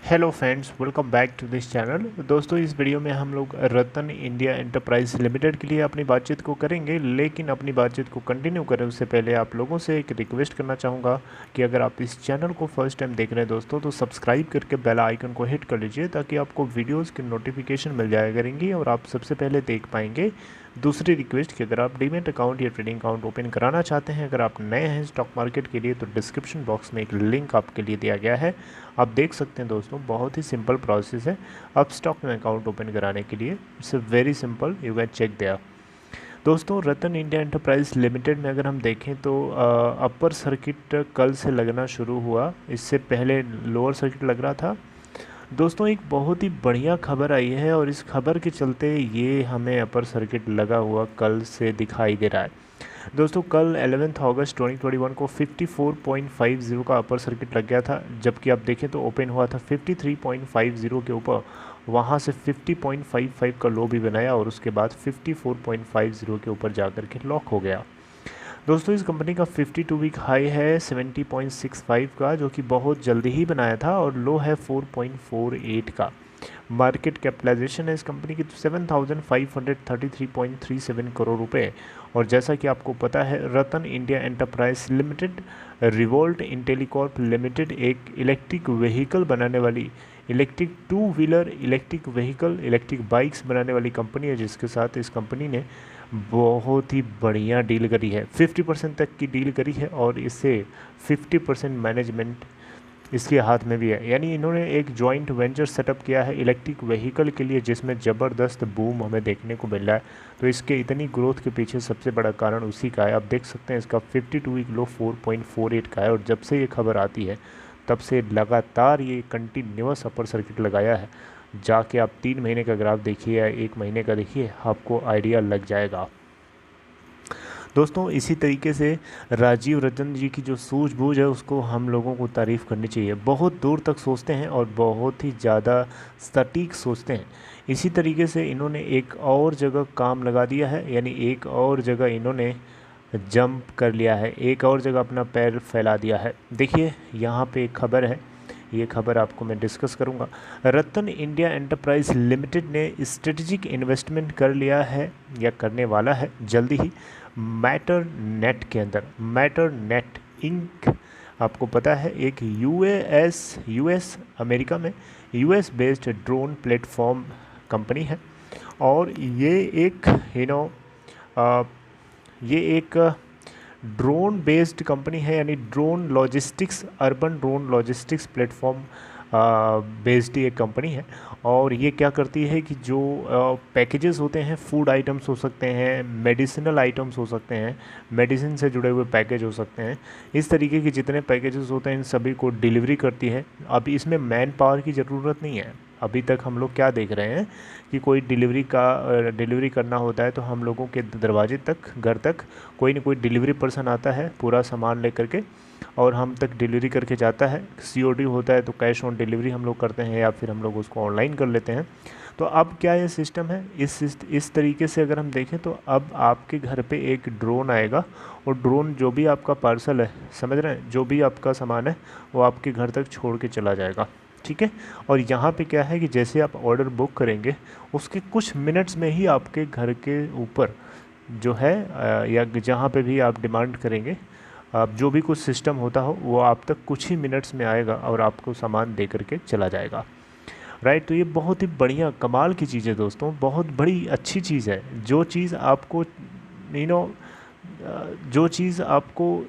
Hello friends, welcome back to this channel. दोस्तों, इस video में हम लोग रतन इंडिया एंटरप्राइज लिमिटेड के लिए अपनी बातचीत को करेंगे। लेकिन अपनी बातचीत को कंटिन्यू करें उससे पहले आप लोगों से एक रिक्वेस्ट करना चाहूँगा कि अगर आप इस चैनल को फर्स्ट टाइम देख रहे हैं दोस्तों, तो सब्सक्राइब करके बेल आइकन को हिट कर लीजिए ताकि आपको वीडियोज़ की नोटिफिकेशन मिल जाया करेंगी और आप सबसे पहले देख पाएंगे। दूसरी रिक्वेस्ट कि अगर आप डीमैट अकाउंट या ट्रेडिंग अकाउंट ओपन कराना चाहते हैं, अगर आप नए हैं स्टॉक मार्केट के लिए, तो डिस्क्रिप्शन बॉक्स में एक लिंक आपके लिए दिया गया है। आप देख सकते हैं दोस्तों, बहुत ही सिंपल प्रोसेस है अब स्टॉक में अकाउंट ओपन कराने के लिए। It's very simple, you can check there. दोस्तों, रतन इंडिया एंटरप्राइज लिमिटेड में अगर हम देखें तो अपर सर्किट कल से लगना शुरू हुआ। इससे पहले लोअर सर्किट लग रहा था। दोस्तों, एक बहुत ही बढ़िया खबर आई है और इस खबर के चलते ये हमें अपर सर्किट लगा हुआ कल से दिखाई दे रहा है। दोस्तों, कल 11 अगस्त 2021 को 54.50 का अपर सर्किट लग गया था, जबकि आप देखें तो ओपन हुआ था 53.50 के ऊपर। वहाँ से 50.55 का लो भी बनाया और उसके बाद 54.50 के ऊपर जाकर के लॉक हो गया। दोस्तों, इस कंपनी का 52 वीक हाई है 70.65 का, जो कि बहुत जल्दी ही बनाया था, और लो है 4.48 का। मार्केट कैपिटलाइजेशन है इस कंपनी की 7,533.37 करोड़ रुपए। और जैसा कि आपको पता है, Ratan India Enterprise Limited Revolt Intellicorp Limited एक इलेक्ट्रिक व्हीकल बनाने वाली, electric two wheeler electric vehicle electric bikes बनाने वाली कंपनी है, जिसके साथ इस कंपनी ने बहुत ही बढ़िया डील करी है। 50% तक की डील करी है और इससे 50% मैनेजमेंट इसके हाथ में भी है। यानी इन्होंने एक जॉइंट वेंचर सेटअप किया है इलेक्ट्रिक व्हीकल के लिए, जिसमें ज़बरदस्त बूम हमें देखने को मिल रहा है। तो इसके इतनी ग्रोथ के पीछे सबसे बड़ा कारण उसी का है। आप देख सकते हैं इसका 52 वीक लो 4.48 का है, और जब से ये खबर आती है तब से लगातार ये कंटिन्यूअस अपर सर्किट लगाया है। जाके आप 3 महीने का ग्राफ देखिए या 1 महीने का देखिए, आपको आइडिया लग जाएगा। दोस्तों, इसी तरीके से राजीव रंजन जी की जो सूझबूझ है उसको हम लोगों को तारीफ़ करनी चाहिए। बहुत दूर तक सोचते हैं और बहुत ही ज़्यादा सटीक सोचते हैं। इसी तरीके से इन्होंने एक और जगह काम लगा दिया है, यानी एक और जगह इन्होंने जंप कर लिया है, एक और जगह अपना पैर फैला दिया है। देखिए, यहाँ पे एक खबर है, ये खबर आपको मैं डिस्कस करूंगा। रतन इंडिया एंटरप्राइज लिमिटेड ने स्ट्रेटेजिक इन्वेस्टमेंट कर लिया है या करने वाला है जल्दी ही मैटर नेट के अंदर। मैटर नेट इंक, आपको पता है, एक यूएस अमेरिका में US based drone platform company है। और ये एक ये एक ड्रोन बेस्ड कंपनी है, यानी drone logistics, urban drone logistics platform based ये कंपनी है। और ये क्या करती है कि जो पैकेजेस होते हैं, फूड आइटम्स हो सकते हैं, मेडिसिनल आइटम्स हो सकते हैं, मेडिसिन से जुड़े हुए पैकेज हो सकते हैं, इस तरीके के जितने पैकेजेस होते हैं इन सभी को डिलीवरी करती है। अब इसमें मैन पावर की ज़रूरत नहीं है। अभी तक हम लोग क्या देख रहे हैं कि कोई डिलीवरी करना होता है तो हम लोगों के दरवाजे तक, घर तक कोई ना कोई डिलीवरी पर्सन आता है पूरा सामान लेकर के, और हम तक डिलीवरी करके जाता है। सीओडी होता है तो कैश ऑन डिलीवरी हम लोग करते हैं, या फिर हम लोग उसको ऑनलाइन कर लेते हैं। तो अब क्या ये सिस्टम है, इस तरीके से अगर हम देखें तो अब आपके घर पे एक ड्रोन आएगा, और ड्रोन जो भी आपका पार्सल है, समझ रहे हैं, जो भी आपका सामान है वो आपके घर तक छोड़ के चला जाएगा। ठीक है। और यहाँ पे क्या है कि जैसे आप ऑर्डर बुक करेंगे उसके कुछ मिनट्स में ही आपके घर के ऊपर जो है या जहाँ पे भी आप डिमांड करेंगे, आप जो भी कुछ सिस्टम होता हो वो आप तक कुछ ही मिनट्स में आएगा और आपको सामान दे करके चला जाएगा। राइट। तो ये बहुत ही बढ़िया कमाल की चीज़ है दोस्तों, बहुत बड़ी अच्छी चीज़ है। जो चीज़ आपको जो चीज़ आपको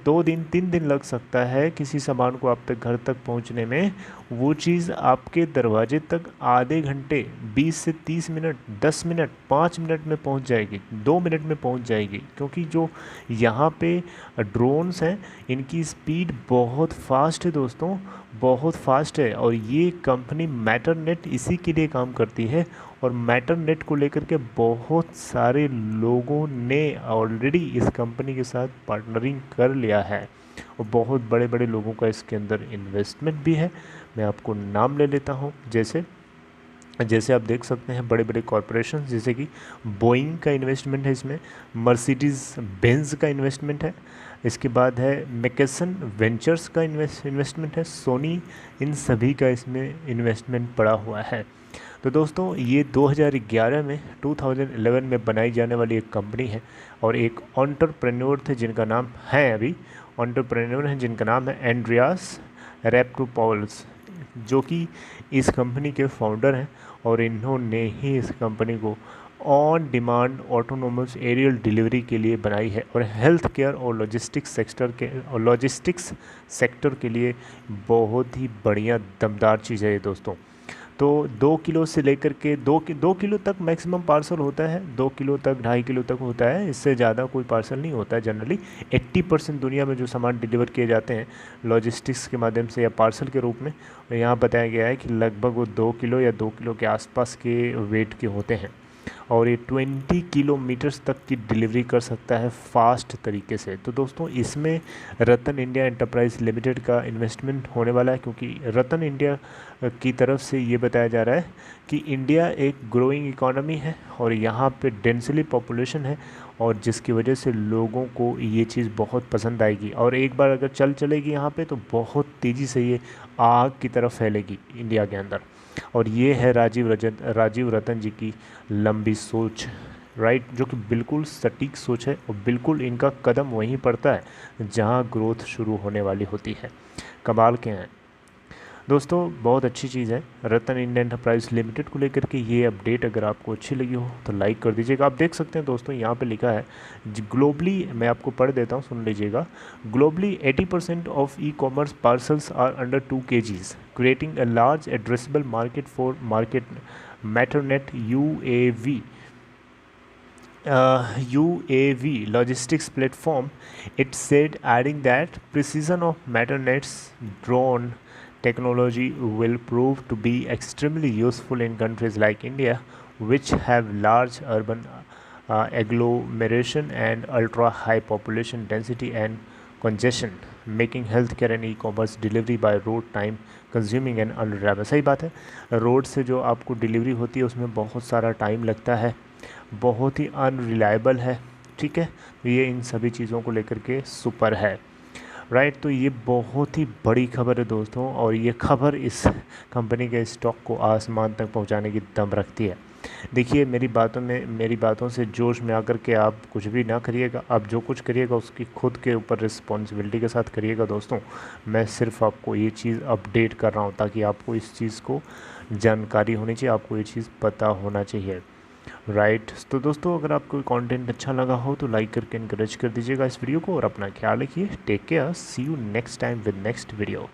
2 दिन 3 दिन लग सकता है किसी सामान को आप तक घर तक पहुंचने में, वो चीज़ आपके दरवाजे तक आधे घंटे, 20 से 30 मिनट, 10 मिनट, 5 मिनट में पहुंच जाएगी, 2 मिनट में पहुंच जाएगी। क्योंकि जो यहाँ पे ड्रोन्स हैं इनकी स्पीड बहुत फास्ट है दोस्तों, बहुत फास्ट है। और ये कंपनी मैटरनेट इसी के लिए काम करती है, और मैटरनेट को लेकर के बहुत सारे लोगों ने ऑलरेडी इस कंपनी के साथ पार्टनरिंग कर लिया है, और बहुत बड़े बड़े लोगों का इसके अंदर इन्वेस्टमेंट भी है। मैं आपको नाम ले लेता हूँ, जैसे आप देख सकते हैं बड़े बड़े कॉरपोरेशन, जैसे कि बोइंग का इन्वेस्टमेंट है इसमें, मर्सिडीज़ बेंज का इन्वेस्टमेंट है, इसके बाद है मैकेसन वेंचर्स का इन्वेस्टमेंट है, सोनी, इन सभी का इसमें इन्वेस्टमेंट पड़ा हुआ है। तो दोस्तों ये 2011 में 2011 में बनाई जाने वाली एक कंपनी है और एक एंटरप्रेन्योर थे जिनका नाम है अभी एंटरप्रेन्योर हैं जिनका नाम है एंड्रियास रैप्टोपॉल्स, जो कि इस कंपनी के फाउंडर हैं और इन्होंने ही इस कंपनी को on demand autonomous aerial delivery के लिए बनाई है और हेल्थ केयर और लॉजिस्टिक्स सेक्टर के लिए बहुत ही बढ़िया दमदार चीज़ है ये दोस्तों। तो 2 किलो से लेकर के 2 किलो तक मैक्सिमम पार्सल होता है, 2 किलो तक 2.5 किलो तक होता है, इससे ज़्यादा कोई पार्सल नहीं होता है जनरली। 80% दुनिया में जो सामान डिलीवर किए जाते हैं लॉजिस्टिक्स के माध्यम से या पार्सल के रूप में, यहाँ बताया गया है कि लगभग वो 2 किलो या 2 किलो के आसपास के वेट के होते हैं और ये 20 किलोमीटर्स तक की डिलीवरी कर सकता है फास्ट तरीके से। तो दोस्तों इसमें रतन इंडिया एंटरप्राइज लिमिटेड का इन्वेस्टमेंट होने वाला है, क्योंकि रतन इंडिया की तरफ से ये बताया जा रहा है कि इंडिया एक ग्रोइंग इकोनॉमी है और यहाँ पे डेंसली पॉपुलेशन है और जिसकी वजह से लोगों को ये चीज़ बहुत पसंद आएगी और एक बार अगर चलेगी यहाँ पे तो बहुत तेज़ी से ये आग की तरफ फैलेगी इंडिया के अंदर। और ये है राजीव रतन जी की लंबी सोच, राइट, जो कि बिल्कुल सटीक सोच है और बिल्कुल इनका कदम वहीं पड़ता है जहां ग्रोथ शुरू होने वाली होती है। कमाल के हैं दोस्तों, बहुत अच्छी चीज़ है रतन इंडिया एंटरप्राइज लिमिटेड को लेकर के ये अपडेट। अगर आपको अच्छी लगी हो तो लाइक कर दीजिएगा। आप देख सकते हैं दोस्तों यहाँ पे लिखा है ग्लोबली, मैं आपको पढ़ देता हूँ, सुन लीजिएगा। Globally 80% of e commerce parcels are under 2 kgs, creating a large addressable market for Matternet UAV logistics platform, it said, adding that precision of Maternet's drone technology will prove to be extremely useful in countries like India, which have large urban agglomeration and ultra-high population density and congestion, making healthcare and e-commerce delivery by road time consuming and unreliable। सही बात है, road से जो आपको delivery होती है उसमें बहुत सारा टाइम लगता है, बहुत ही अनरिलायबल है, ठीक है। तो ये इन सभी चीज़ों को लेकर के सुपर है, राइट। तो ये बहुत ही बड़ी खबर है दोस्तों और ये खबर इस कंपनी के स्टॉक को आसमान तक पहुंचाने की दम रखती है। देखिए मेरी बातों से जोश में आकर के आप कुछ भी ना करिएगा, आप जो कुछ करिएगा उसकी खुद के ऊपर रिस्पॉन्सिबिलिटी के साथ करिएगा दोस्तों। मैं सिर्फ आपको ये चीज़ अपडेट कर रहा हूँ ताकि आपको इस चीज़ को जानकारी होनी चाहिए, आपको ये चीज़ पता होना चाहिए, राइट। तो दोस्तों अगर आपको कंटेंट अच्छा लगा हो तो लाइक करके इनकरेज कर दीजिएगा इस वीडियो को और अपना ख्याल रखिए। Take care, see you next time with next video.